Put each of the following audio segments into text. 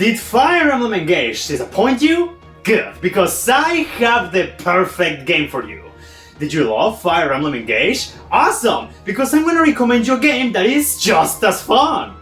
Did Fire Emblem Engage disappoint you? Good, because I have the perfect game for you. Did you love Fire Emblem Engage? Awesome, because I'm gonna recommend you a game that is just as fun!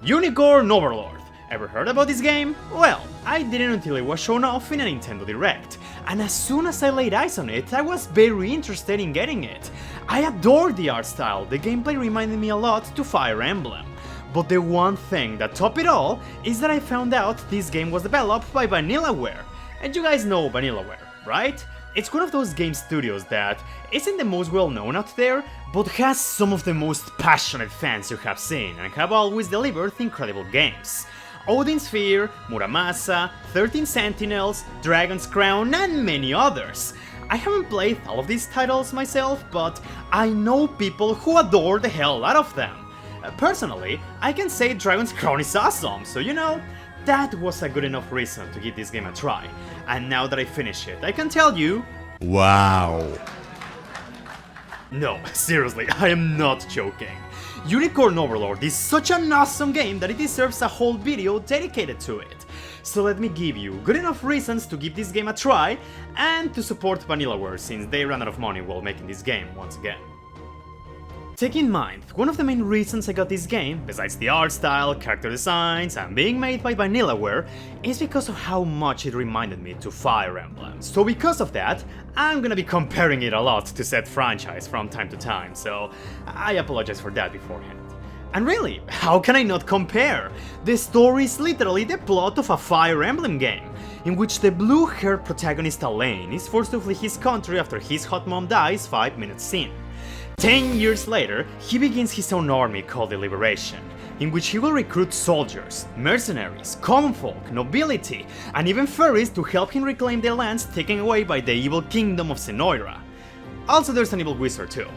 Unicorn Overlord. Ever heard about this game? Well, I didn't until it was shown off in a Nintendo Direct, and as soon as I laid eyes on it, I was very interested in getting it. I adored the art style, the gameplay reminded me a lot to Fire Emblem. But the one thing that topped it all is that I found out this game was developed by Vanillaware. And you guys know Vanillaware, right? It's one of those game studios that isn't the most well known out there, but has some of the most passionate fans you have seen and have always delivered incredible games. Odin Sphere, Muramasa, 13 Sentinels, Dragon's Crown, and many others. I haven't played all of these titles myself, but I know people who adore the hell out of them. Personally, I can say Dragon's Crown is awesome, so you know, that was a good enough reason to give this game a try. And now that I finish it, I can tell you... Wow! No, seriously, I am not joking. Unicorn Overlord is such an awesome game that it deserves a whole video dedicated to it. So let me give you good enough reasons to give this game a try, and to support Vanillaware since they ran out of money while making this game once again. Take in mind, one of the main reasons I got this game, besides the art style, character designs, and being made by Vanillaware, is because of how much it reminded me to Fire Emblem. So because of that, I'm gonna be comparing it a lot to said franchise from time to time, so I apologize for that beforehand. And really, how can I not compare? The story is literally the plot of a Fire Emblem game, in which the blue-haired protagonist Alain is forced to flee his country after his hot mom dies 5 minutes in. 10 years later, he begins his own army called the Liberation, in which he will recruit soldiers, mercenaries, common folk, nobility, and even fairies to help him reclaim the lands taken away by the evil kingdom of Zenoira. Also, there's an evil wizard too.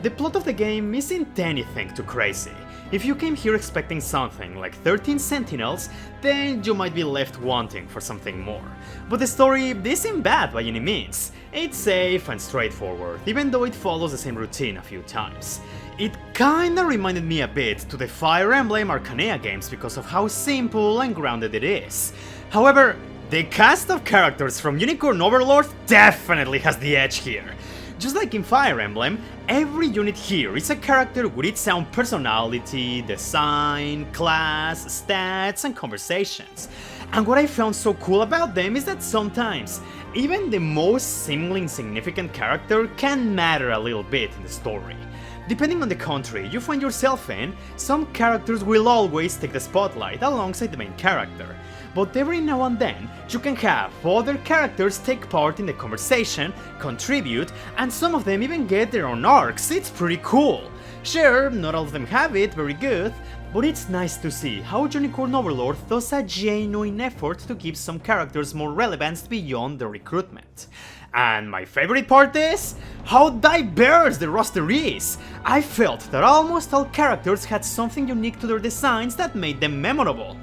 The plot of the game isn't anything too crazy. If you came here expecting something like 13 Sentinels, then you might be left wanting for something more. But the story isn't bad by any means. It's safe and straightforward, even though it follows the same routine a few times. It kinda reminded me a bit to the Fire Emblem Arcanea games because of how simple and grounded it is. However, the cast of characters from Unicorn Overlord definitely has the edge here. Just like in Fire Emblem, every unit here is a character with its own personality, design, class, stats, and conversations. And what I found so cool about them is that sometimes, even the most seemingly insignificant character can matter a little bit in the story. Depending on the country you find yourself in, some characters will always take the spotlight alongside the main character. But every now and then, you can have other characters take part in the conversation, contribute, and some of them even get their own arcs. It's pretty cool. Sure, not all of them have it very good, but it's nice to see how Unicorn Overlord does a genuine effort to give some characters more relevance beyond the recruitment. And my favorite part is how diverse the roster is. I felt that almost all characters had something unique to their designs that made them memorable.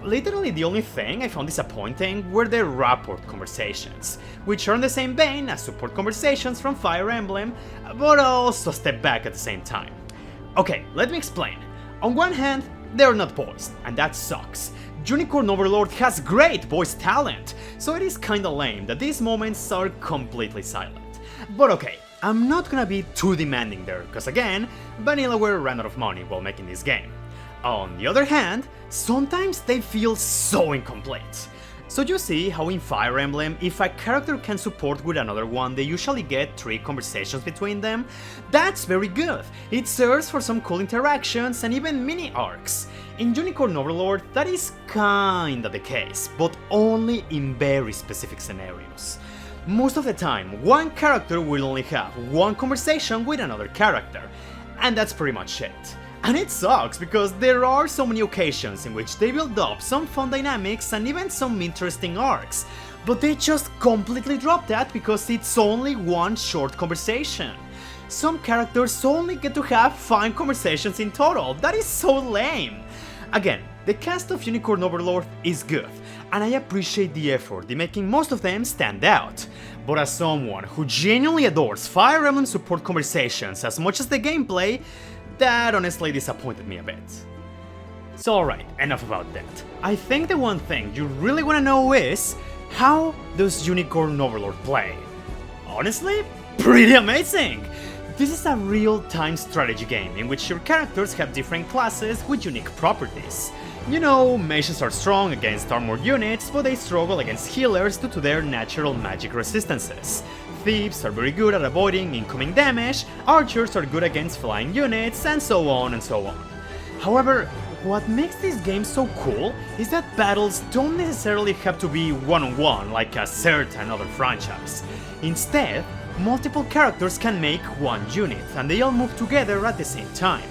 Literally the only thing I found disappointing were the Rapport conversations, which are in the same vein as support conversations from Fire Emblem, but also a step back at the same time. Okay, let me explain. On one hand, they're not voiced, and that sucks. Unicorn Overlord has great voice talent, so it is kinda lame that these moments are completely silent. But okay, I'm not gonna be too demanding there, cause again, Vanillaware ran out of money while making this game. On the other hand, sometimes they feel so incomplete. So you see how in Fire Emblem, if a character can support with another one, they usually get 3 conversations between them? That's very good, it serves for some cool interactions and even mini arcs. In Unicorn Overlord, that is kinda the case, but only in very specific scenarios. Most of the time, one character will only have one conversation with another character, and that's pretty much it. And it sucks because there are so many occasions in which they build up some fun dynamics and even some interesting arcs, but they just completely drop that because it's only one short conversation. Some characters only get to have 5 conversations in total, that is so lame. Again, the cast of Unicorn Overlord is good, and I appreciate the effort in making most of them stand out. But as someone who genuinely adores Fire Emblem support conversations as much as the gameplay, that honestly disappointed me a bit. So alright, enough about that. I think the one thing you really wanna know is, how does Unicorn Overlord play? Honestly, pretty amazing! This is a real-time strategy game in which your characters have different classes with unique properties. You know, mages are strong against armored units, but they struggle against healers due to their natural magic resistances. Thieves are very good at avoiding incoming damage, archers are good against flying units, and so on and so on. However, what makes this game so cool is that battles don't necessarily have to be one-on-one like a certain other franchise. Instead, multiple characters can make one unit, and they all move together at the same time.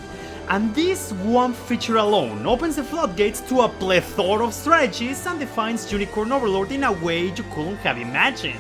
And this one feature alone opens the floodgates to a plethora of strategies and defines Unicorn Overlord in a way you couldn't have imagined.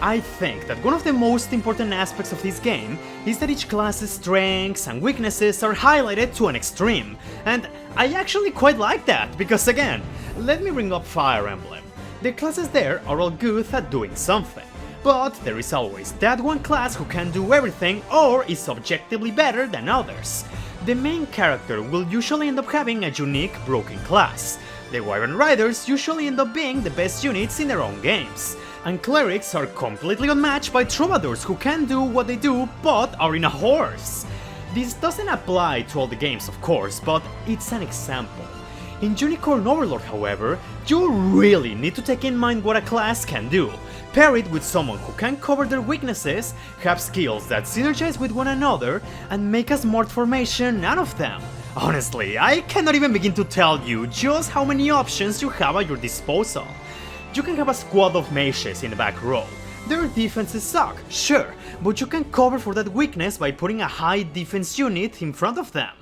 I think that one of the most important aspects of this game is that each class's strengths and weaknesses are highlighted to an extreme, and I actually quite like that, because again, let me bring up Fire Emblem. The classes there are all good at doing something, but there is always that one class who can do everything or is objectively better than others. The main character will usually end up having a unique broken class. The Wyvern Riders usually end up being the best units in their own games. And clerics are completely unmatched by troubadours who can do what they do but are in a horse. This doesn't apply to all the games of course, but it's an example. In Unicorn Overlord however, you really need to take in mind what a class can do. Pair it with someone who can cover their weaknesses, have skills that synergize with one another, and make a smart formation out of them. Honestly, I cannot even begin to tell you just how many options you have at your disposal. You can have a squad of mages in the back row. Their defenses suck, sure, but you can cover for that weakness by putting a high defense unit in front of them.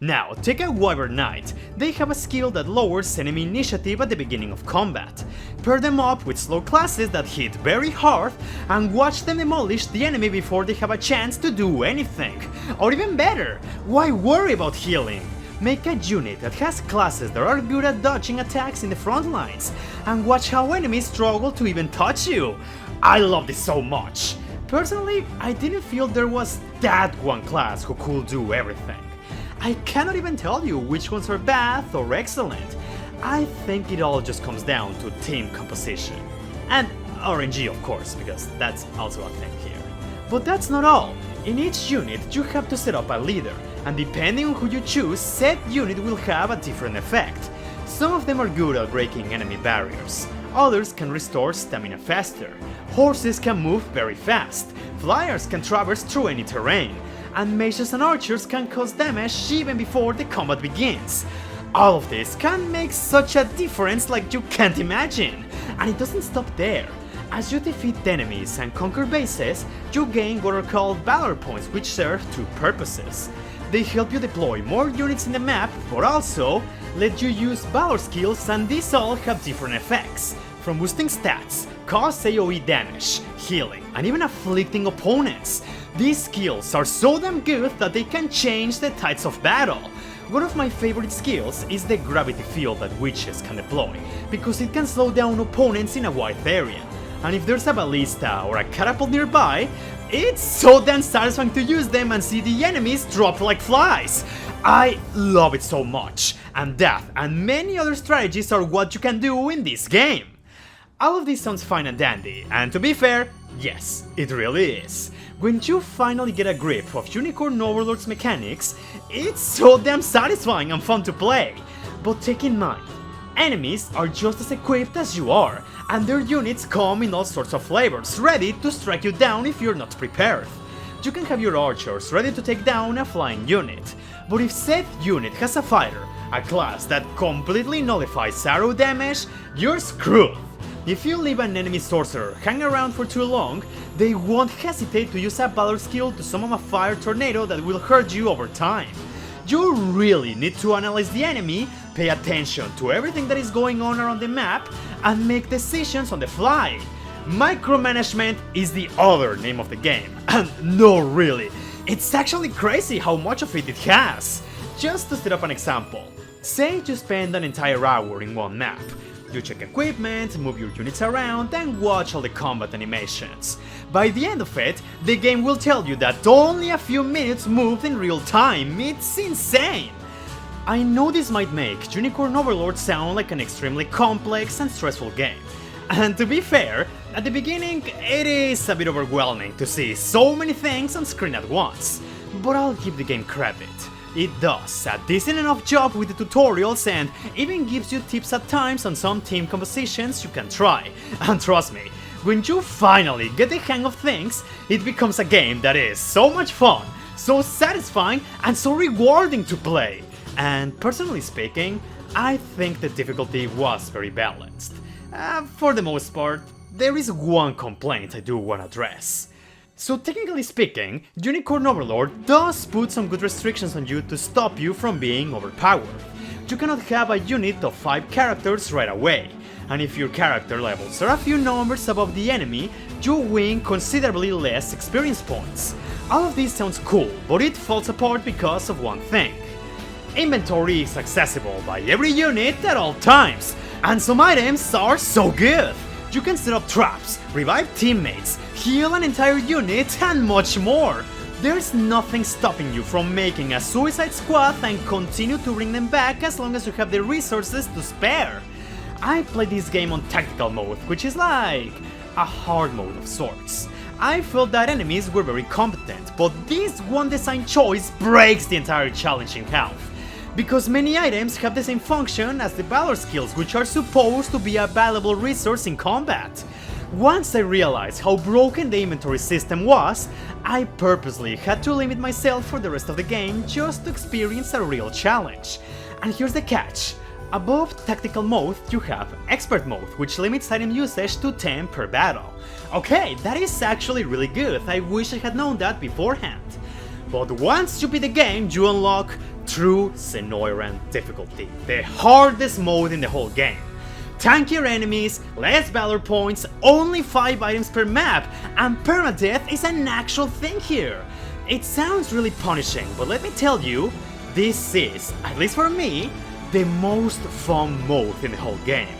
Now, take a Wyvern Knight. They have a skill that lowers enemy initiative at the beginning of combat. Pair them up with slow classes that hit very hard and watch them demolish the enemy before they have a chance to do anything. Or even better, why worry about healing? Make a unit that has classes that are good at dodging attacks in the front lines, and watch how enemies struggle to even touch you. I love this so much. Personally, I didn't feel there was that one class who could do everything. I cannot even tell you which ones are bad or excellent. I think it all just comes down to team composition. And RNG of course, because that's also a thing here. But that's not all. In each unit you have to set up a leader, and depending on who you choose, said unit will have a different effect. Some of them are good at breaking enemy barriers, others can restore stamina faster, horses can move very fast, flyers can traverse through any terrain, and mages and archers can cause damage even before the combat begins. All of this can make such a difference like you can't imagine, and it doesn't stop there. As you defeat enemies and conquer bases, you gain what are called Valor Points, which serve two purposes. They help you deploy more units in the map, but also let you use Valor skills, and these all have different effects, from boosting stats, cause AoE damage, healing, and even afflicting opponents. These skills are so damn good that they can change the tides of battle. One of my favorite skills is the gravity field that witches can deploy, because it can slow down opponents in a wide area. And if there's a ballista or a catapult nearby, it's so damn satisfying to use them and see the enemies drop like flies. I love it so much, and that and many other strategies are what you can do in this game. All of this sounds fine and dandy, and to be fair, yes, it really is. When you finally get a grip of Unicorn Overlord's mechanics, it's so damn satisfying and fun to play. But take in mind, enemies are just as equipped as you are, and their units come in all sorts of flavors, ready to strike you down if you're not prepared. You can have your archers ready to take down a flying unit, but if said unit has a fighter, a class that completely nullifies arrow damage, you're screwed. If you leave an enemy sorcerer hang around for too long, they won't hesitate to use a Valor skill to summon a fire tornado that will hurt you over time. You really need to analyze the enemy, pay attention to everything that is going on around the map, and make decisions on the fly. Micromanagement is the other name of the game, and no really, it's actually crazy how much of it has. Just to set up an example, say you spend an entire hour in one map. You check equipment, move your units around, and watch all the combat animations. By the end of it, the game will tell you that only a few minutes moved in real time. It's insane! I know this might make Unicorn Overlord sound like an extremely complex and stressful game. And to be fair, at the beginning it is a bit overwhelming to see so many things on screen at once, but I'll give the game credit. It does a decent enough job with the tutorials and even gives you tips at times on some team compositions you can try. And trust me, when you finally get the hang of things, it becomes a game that is so much fun, so satisfying and so rewarding to play. And personally speaking, I think the difficulty was very balanced. For the most part, there is one complaint I do want to address. So technically speaking, Unicorn Overlord does put some good restrictions on you to stop you from being overpowered. You cannot have a unit of 5 characters right away, and if your character levels are a few numbers above the enemy, you win considerably less experience points. All of this sounds cool, but it falls apart because of one thing. Inventory is accessible by every unit at all times, and some items are so good! You can set up traps, revive teammates, heal an entire unit, and much more! There's nothing stopping you from making a suicide squad and continue to bring them back as long as you have the resources to spare! I played this game on tactical mode, which is like a hard mode of sorts. I felt that enemies were very competent, but this one design choice breaks the entire challenge in half. Because many items have the same function as the Valor skills, which are supposed to be a valuable resource in combat. Once I realized how broken the inventory system was, I purposely had to limit myself for the rest of the game just to experience a real challenge. And here's the catch. Above tactical mode, you have expert mode, which limits item usage to 10 per battle. Okay, that is actually really good, I wish I had known that beforehand. But once you beat the game, you unlock True Xenoiran difficulty, the hardest mode in the whole game. Tankier enemies, less valor points, only 5 items per map, and permadeath is an actual thing here. It sounds really punishing, but let me tell you, this is, at least for me, the most fun mode in the whole game.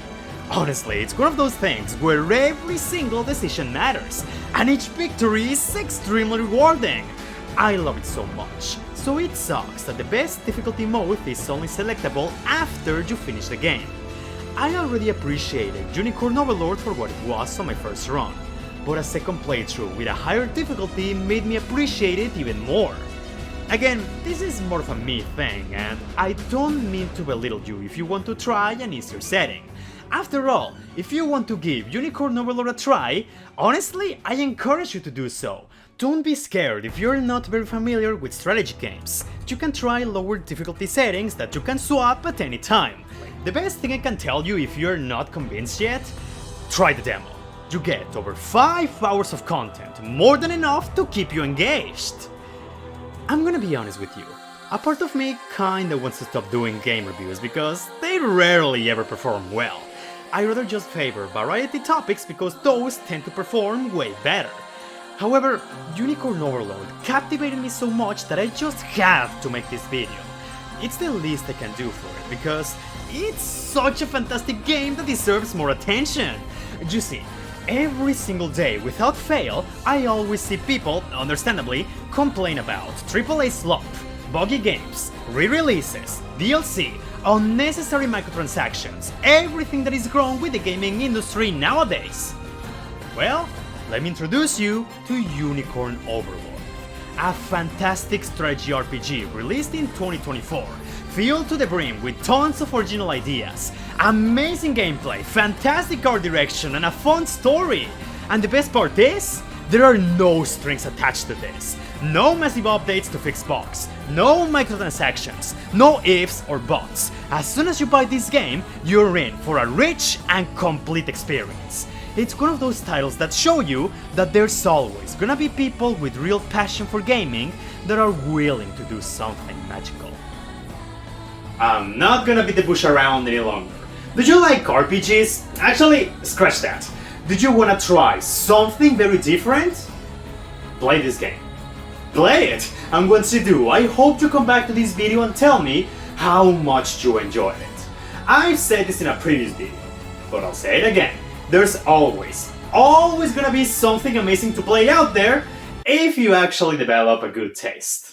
Honestly, it's one of those things where every single decision matters, and each victory is extremely rewarding. I love it so much. So it sucks that the best difficulty mode is only selectable after you finish the game. I already appreciated Unicorn Overlord for what it was on my first run, but a second playthrough with a higher difficulty made me appreciate it even more. Again, this is more of a me thing, and I don't mean to belittle you if you want to try an easier setting. After all, if you want to give Unicorn Overlord a try, honestly, I encourage you to do so. Don't be scared if you're not very familiar with strategy games. You can try lower difficulty settings that you can swap at any time. The best thing I can tell you if you're not convinced yet, try the demo. You get over 5 hours of content, more than enough to keep you engaged. I'm gonna be honest with you, a part of me kinda wants to stop doing game reviews because they rarely ever perform well. I rather just favor variety topics because those tend to perform way better. However, Unicorn Overlord captivated me so much that I just have to make this video. It's the least I can do for it because it's such a fantastic game that deserves more attention. You see, every single day without fail, I always see people, understandably, complain about AAA slop, buggy games, re-releases, DLC, unnecessary microtransactions, everything that is wrong with the gaming industry nowadays. Well, let me introduce you to Unicorn Overlord, a fantastic strategy RPG released in 2024, filled to the brim with tons of original ideas, amazing gameplay, fantastic art direction, and a fun story. And the best part is, there are no strings attached to this. No massive updates to fix bugs, no microtransactions, no ifs or buts. As soon as you buy this game, you're in for a rich and complete experience. It's one of those titles that show you that there's always gonna be people with real passion for gaming that are willing to do something magical. I'm not gonna beat the bush around any longer. Do you like RPGs? Actually, scratch that. Did you wanna try something very different? Play this game. Play it! And once you do, I hope you come back to this video and tell me how much you enjoyed it. I've said this in a previous video, but I'll say it again. There's always gonna be something amazing to play out there if you actually develop a good taste.